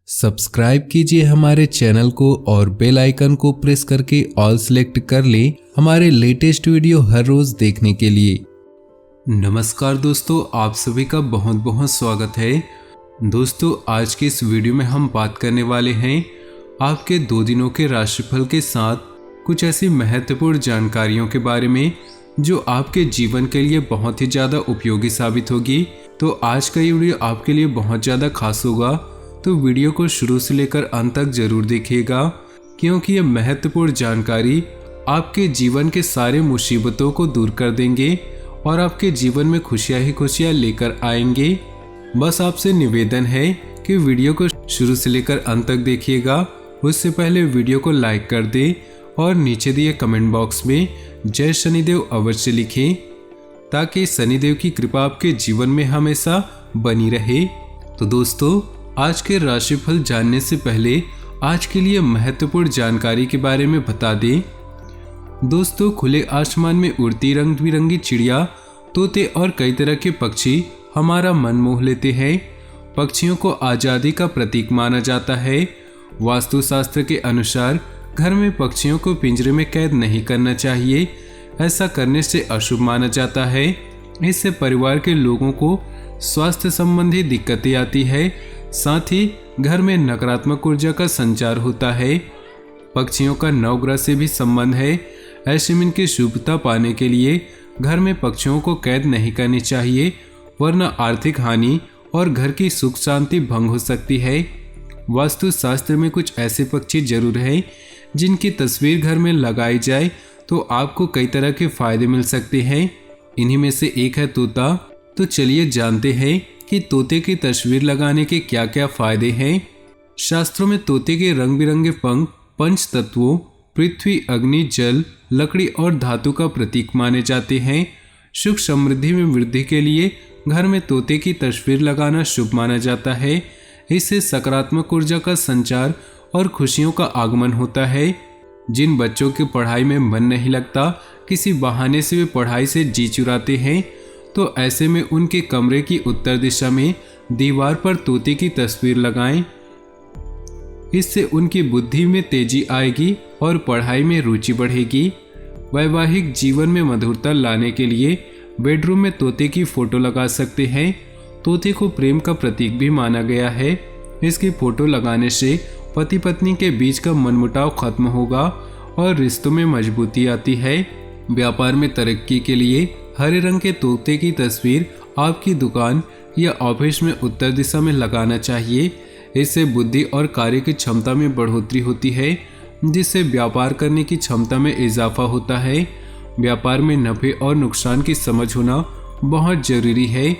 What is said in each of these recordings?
Subscribe कीजिए हमारे channel को और बेल आइकन को प्रेस करके ऑल सेलेक्ट कर लें हमारे लेटेस्ट वीडियो हर रोज देखने के लिए। नमस्कार दोस्तों, आप सभी का बहुत बहुत स्वागत है। दोस्तों, आज के इस वीडियो में हम बात करने वाले हैं आपके 2 दिनों के राशिफल के साथ कुछ ऐसी महत्वपूर्ण जानकारियों के बारे में जो आपके जीवन के लिए बहुत ही ज़्यादा उपयोगी साबित होगी। तो आज का ये वीडियो आपके लिए बहुत ज़्यादा खास होगा, तो वीडियो को शुरू से लेकर अंत तक जरूर देखिएगा, क्योंकि ये महत्वपूर्ण जानकारी आपके जीवन के सारे मुसीबतों को दूर कर देंगे और आपके जीवन में खुशियां ही खुशियां लेकर आएंगे। बस आपसे निवेदन है कि वीडियो को शुरू से लेकर अंत तक देखिएगा। उससे पहले वीडियो को लाइक कर दें और नीचे दिए कमेंट बॉक्स में जय शनिदेव अवश्य लिखें, ताकि शनिदेव की कृपा आपके जीवन में हमेशा बनी रहे। तो दोस्तों, आज के राशिफल जानने से पहले आज के लिए महत्वपूर्ण जानकारी के बारे में बता दें। दोस्तों, खुले आसमान में उड़ती रंग बिरंगी चिड़िया, तोते और कई तरह के पक्षी हमारा मन मोह लेते हैं। पक्षियों को आज़ादी का प्रतीक माना जाता है। वास्तुशास्त्र के अनुसार घर में पक्षियों को पिंजरे में कैद नहीं करना चाहिए। ऐसा करने से अशुभ माना जाता है। इससे परिवार के लोगों को स्वास्थ्य संबंधी दिक्कतें आती है, साथ ही घर में नकारात्मक ऊर्जा का संचार होता है। पक्षियों का नवग्रह से भी संबंध है। ऐसे में इनकी शुभता पाने के लिए घर में पक्षियों को कैद नहीं करनी चाहिए, वरना आर्थिक हानि और घर की सुख शांति भंग हो सकती है। वास्तुशास्त्र में कुछ ऐसे पक्षी जरूर हैं जिनकी तस्वीर घर में लगाई जाए तो आपको कई तरह के फायदे मिल सकते हैं। इन्हीं में से एक है तोता। तो चलिए जानते हैं कि तोते की तस्वीर लगाने के क्या क्या फायदे हैं। शास्त्रों में तोते के रंग बिरंगे पंख पंच तत्वों पृथ्वी, अग्नि, जल, लकड़ी और धातु का प्रतीक माने जाते हैं। सुख समृद्धि में वृद्धि के लिए घर में तोते की तस्वीर लगाना शुभ माना जाता है। इससे सकारात्मक ऊर्जा का संचार और खुशियों का आगमन होता है। जिन बच्चों की पढ़ाई में मन नहीं लगता, किसी बहाने से वे पढ़ाई से जी चुराते हैं, तो ऐसे में उनके कमरे की उत्तर दिशा में दीवार पर तोते की तस्वीर लगाएं। इससे उनकी बुद्धि में तेजी आएगी और पढ़ाई में रुचि बढ़ेगी। वैवाहिक जीवन में मधुरता लाने के लिए बेडरूम में तोते की फोटो लगा सकते हैं। तोते को प्रेम का प्रतीक भी माना गया है। इसकी फोटो लगाने से पति पत्नी के बीच का मनमुटाव खत्म होगा और रिश्तों में मजबूती आती है। व्यापार में तरक्की के लिए हरे रंग के तोते की तस्वीर आपकी दुकान या ऑफिस में उत्तर दिशा में लगाना चाहिए। इससे बुद्धि और कार्य की क्षमता में बढ़ोतरी होती है, जिससे व्यापार करने की क्षमता में इजाफा होता है। व्यापार में नफे और नुकसान की समझ होना बहुत जरूरी है।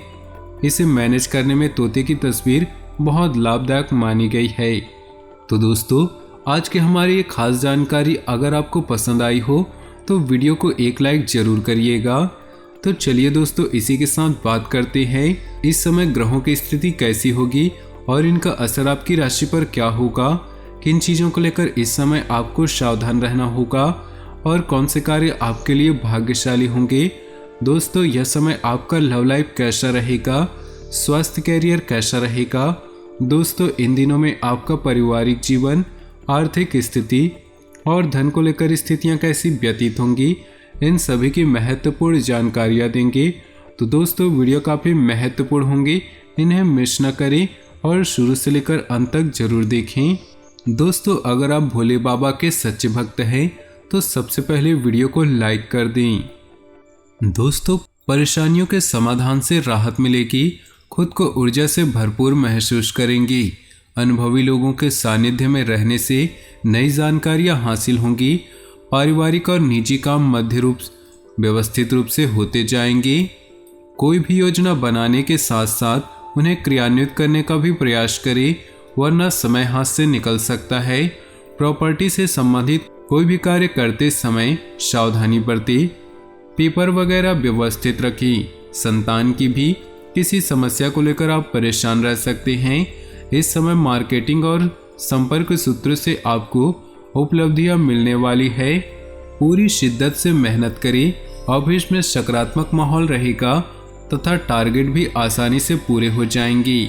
इसे मैनेज करने में तोते की तस्वीर बहुत लाभदायक मानी गई है। तो दोस्तों, आज की हमारी ये खास जानकारी अगर आपको पसंद आई हो तो वीडियो को एक लाइक जरूर करिएगा। तो चलिए दोस्तों, इसी के साथ बात करते हैं इस समय ग्रहों की स्थिति कैसी होगी और इनका असर आपकी राशि पर क्या होगा। किन चीज़ों को लेकर इस समय आपको सावधान रहना होगा और कौन से कार्य आपके लिए भाग्यशाली होंगे। दोस्तों, यह समय आपका लव लाइफ कैसा रहेगा, स्वास्थ्य कैरियर कैसा रहेगा। दोस्तों, इन दिनों में आपका पारिवारिक जीवन, आर्थिक स्थिति और धन को लेकर स्थितियां कैसी व्यतीत होंगी, इन सभी की महत्वपूर्ण जानकारियां देंगे। तो दोस्तों, वीडियो काफ़ी महत्वपूर्ण होंगे, इन्हें मिस न करें और शुरू से लेकर अंत तक जरूर देखें। दोस्तों, अगर आप भोले बाबा के सच्चे भक्त हैं तो सबसे पहले वीडियो को लाइक कर दें। दोस्तों, परेशानियों के समाधान से राहत मिलेगी, खुद को ऊर्जा से भरपूर महसूस करेंगी। अनुभवी लोगों के सानिध्य में रहने से नई जानकारियां हासिल होंगी। पारिवारिक और निजी काम मध्य रूप व्यवस्थित रूप से होते जाएंगे। कोई भी योजना बनाने के साथ साथ उन्हें क्रियान्वित करने का भी प्रयास करें, वरना समय हाथ से निकल सकता है। प्रॉपर्टी से संबंधित कोई भी कार्य करते समय सावधानी बरतें। पेपर वगैरह व्यवस्थित रखें। संतान की भी किसी समस्या को लेकर आप परेशान रह सकते हैं। इस समय मार्केटिंग और संपर्क सूत्र से आपको उपलब्धियां मिलने वाली है। पूरी शिद्दत से मेहनत करें। ऑफिस में सकारात्मक माहौल रहेगा तथा टारगेट भी आसानी से पूरे हो जाएंगे।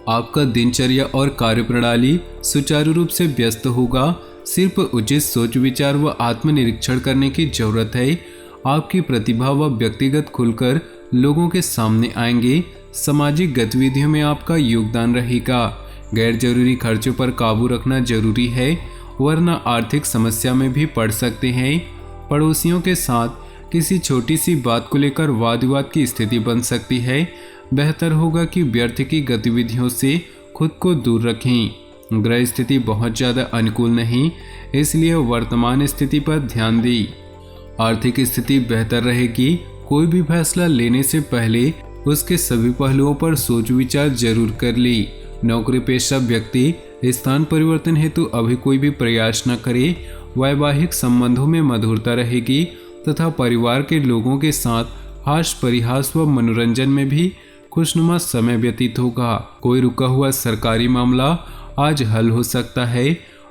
आपका दिनचर्या और कार्यप्रणाली सुचारू रूप से व्यस्त होगा। सिर्फ उचित सोच विचार व आत्मनिरीक्षण करने की जरूरत है। आपकी प्रतिभा व व्यक्तिगत खुलकर लोगों के सामने आएंगे। सामाजिक गतिविधियों में आपका योगदान रहेगा। गैर जरूरी खर्चों पर काबू रखना जरूरी है, वरना आर्थिक समस्या में भी पड़ सकते हैं। पड़ोसियों के साथ किसी छोटी सी बात को लेकर वाद विवाद की स्थिति बन सकती है। बेहतर होगा कि व्यर्थ की गतिविधियों से खुद को दूर रखें। ग्रह स्थिति बहुत ज़्यादा अनुकूल नहीं, इसलिए वर्तमान स्थिति पर ध्यान दें। आर्थिक स्थिति बेहतर रहेगी। कोई भी फैसला लेने से पहले उसके सभी पहलुओं पर सोच विचार जरूर कर ले। नौकरी पेशा व्यक्ति स्थान परिवर्तन हेतु अभी कोई भी प्रयास न करे। वैवाहिक संबंधों में मधुरता रहेगी तथा परिवार के लोगों के साथ हास्य परिहास व मनोरंजन में भी खुशनुमा समय व्यतीत होगा। कोई रुका हुआ सरकारी मामला आज हल हो सकता है।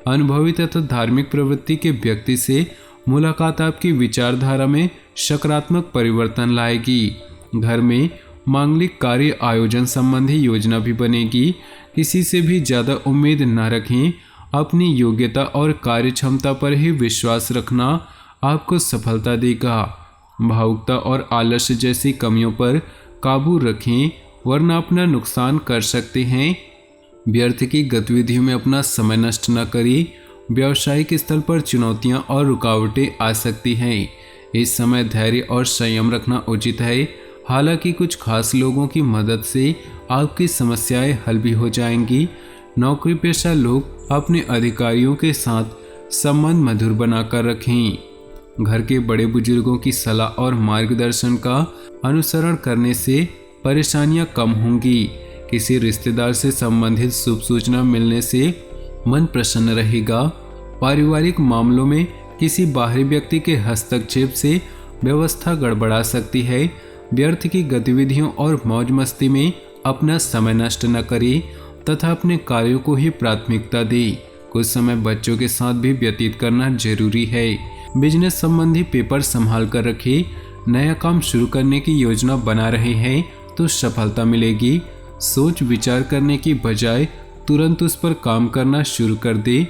अनुभवी तथा धार्मिक प्रवृत्ति के व्यक्ति से मुलाकात आपकी विचारधारा में सकारात्मक परिवर्तन लाएगी। घर में मांगलिक कार्य आयोजन संबंधी योजना भी बनेगी। किसी से भी ज़्यादा उम्मीद न रखें। अपनी योग्यता और कार्य क्षमता पर ही विश्वास रखना आपको सफलता देगा। भावुकता और आलस्य जैसी कमियों पर काबू रखें, वरना अपना नुकसान कर सकते हैं। व्यर्थ की गतिविधियों में अपना समय नष्ट न करें। व्यावसायिक स्तर पर चुनौतियां और रुकावटें आ सकती हैं। इस समय धैर्य और संयम रखना उचित है। हालांकि कुछ खास लोगों की मदद से आपकी समस्याएं हल भी हो जाएंगी। नौकरी पेशा लोग अपने अधिकारियों के साथ संबंध मधुर बनाकर रखें। घर के बड़े बुजुर्गों की सलाह और मार्गदर्शन का अनुसरण करने से परेशानियां कम होंगी। किसी रिश्तेदार से संबंधित शुभ सूचना मिलने से मन प्रसन्न रहेगा। पारिवारिक मामलों में किसी बाहरी व्यक्ति के हस्तक्षेप से व्यवस्था गड़बड़ा सकती है। व्यर्थ की गतिविधियों और मौज मस्ती में अपना समय नष्ट न करें तथा अपने कार्यों को ही प्राथमिकता दें। कुछ समय बच्चों के साथ भी व्यतीत करना जरूरी है। बिजनेस संबंधी पेपर संभाल कर रखें। नया काम शुरू करने की योजना बना रहे हैं तो सफलता मिलेगी। सोच विचार करने की बजाय तुरंत उस पर काम करना शुरू कर दे।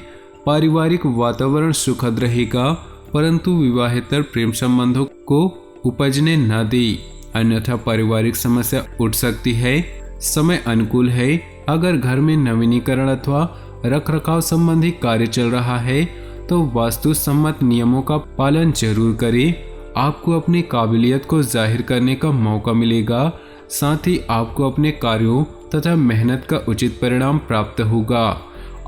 पारिवारिक वातावरण सुखद रहेगा, परंतु विवाहेतर प्रेम संबंधों को उपजने न दे, अन्यथा पारिवारिक समस्या उठ सकती है। समय अनुकूल है। अगर घर में नवीनीकरण अथवा रखरखाव संबंधी कार्य चल रहा है तो वास्तु सम्मत नियमों का पालन जरूर करें। आपको अपनी काबिलियत को जाहिर करने का मौका मिलेगा। साथ ही आपको अपने कार्यों तथा मेहनत का उचित परिणाम प्राप्त होगा।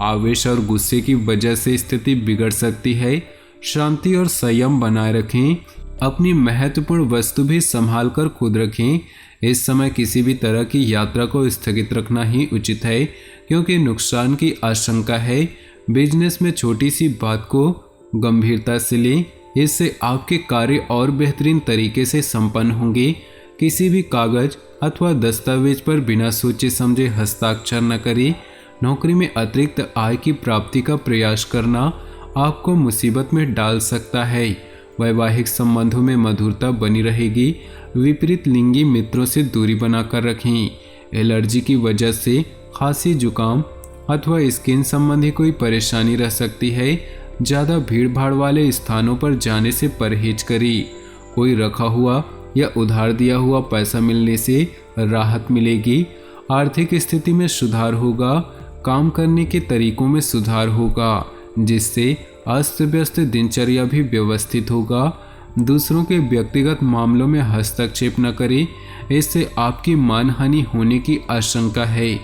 आवेश और गुस्से की वजह से स्थिति बिगड़ सकती है। शांति और संयम बनाए रखें। अपनी महत्वपूर्ण वस्तु भी संभाल कर खुद रखें। इस समय किसी भी तरह की यात्रा को स्थगित रखना ही उचित है, क्योंकि नुकसान की आशंका है। बिजनेस में छोटी सी बात को गंभीरता से लें, इससे आपके कार्य और बेहतरीन तरीके से संपन्न होंगे। किसी भी कागज अथवा दस्तावेज पर बिना सोचे समझे हस्ताक्षर न करें। नौकरी में अतिरिक्त आय की प्राप्ति का प्रयास करना आपको मुसीबत में डाल सकता है। वैवाहिक संबंधों में मधुरता बनी रहेगी। विपरीत लिंगी मित्रों से दूरी बनाकर रखें। एलर्जी की वजह से खांसी, जुकाम अथवा स्किन संबंधी कोई परेशानी रह सकती है। ज़्यादा भीड़ भाड़ वाले स्थानों पर जाने से परहेज करें। कोई रखा हुआ या उधार दिया हुआ पैसा मिलने से राहत मिलेगी। आर्थिक स्थिति में सुधार होगा। काम करने के तरीकों में सुधार होगा, जिससे अस्त व्यस्त दिनचर्या भी व्यवस्थित होगा। दूसरों के व्यक्तिगत मामलों में हस्तक्षेप न करें, इससे आपकी मानहानि होने की आशंका है।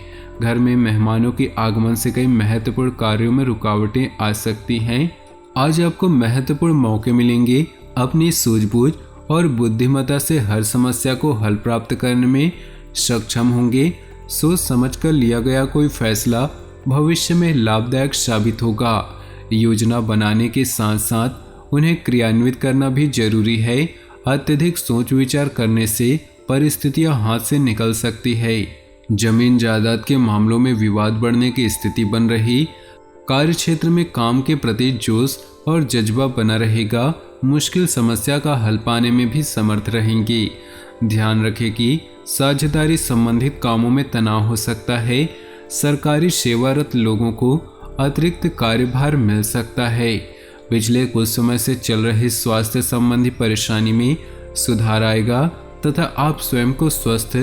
घर में मेहमानों के आगमन से कई महत्वपूर्ण कार्यों में रुकावटें आ सकती हैं। आज आपको महत्वपूर्ण मौके मिलेंगे। अपनी सूझबूझ और बुद्धिमत्ता से हर समस्या को हल प्राप्त करने में सक्षम होंगे। सोच समझकर लिया गया कोई फैसला भविष्य में लाभदायक साबित होगा। योजना बनाने के साथ साथ उन्हें क्रियान्वित करना भी जरूरी है। अत्यधिक सोच विचार करने से परिस्थितियां हाथ से निकल सकती है। जमीन जायदाद के मामलों में विवाद बढ़ने की स्थिति बन रही। कार्य क्षेत्र में काम के प्रति जोश और जज्बा बना रहेगा। मुश्किल समस्या का हल पाने में भी समर्थ रहेंगी। ध्यान रखें कि साझेदारी संबंधित कामों में तनाव हो सकता है। सरकारी सेवारत लोगों को अतिरिक्त कार्यभार मिल सकता है। पिछले कुछ समय से चल रही स्वास्थ्य संबंधी परेशानी में सुधार आएगा तथा आप स्वयं को स्वस्थ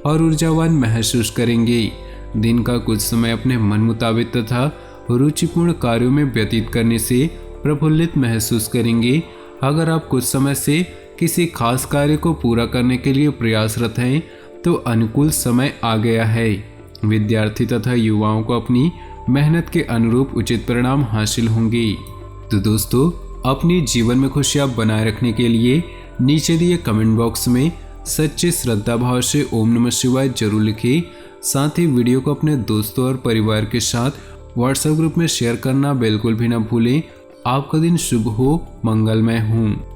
और ऊर्जावान महसूस करेंगे। दिन का कुछ समय अपने मन मुताबिक तथा रुचिपूर्ण कार्यों में व्यतीत करने से प्रफुल्लित महसूस करेंगे। अगर आप कुछ समय से किसी खास कार्य को पूरा करने के लिए प्रयासरत हैं तो अनुकूल समय आ गया है। विद्यार्थी तथा युवाओं को अपनी मेहनत के अनुरूप उचित परिणाम हासिल होंगे। तो दोस्तों, अपने जीवन में खुशियां बनाए रखने के लिए नीचे दिए कमेंट बॉक्स में सच्चे श्रद्धा भाव से ओम नमः शिवाय जरूर लिखें। साथ ही वीडियो को अपने दोस्तों और परिवार के साथ व्हाट्सएप ग्रुप में शेयर करना बिल्कुल भी ना भूलें। आपका दिन शुभ हो, मंगलमय हो।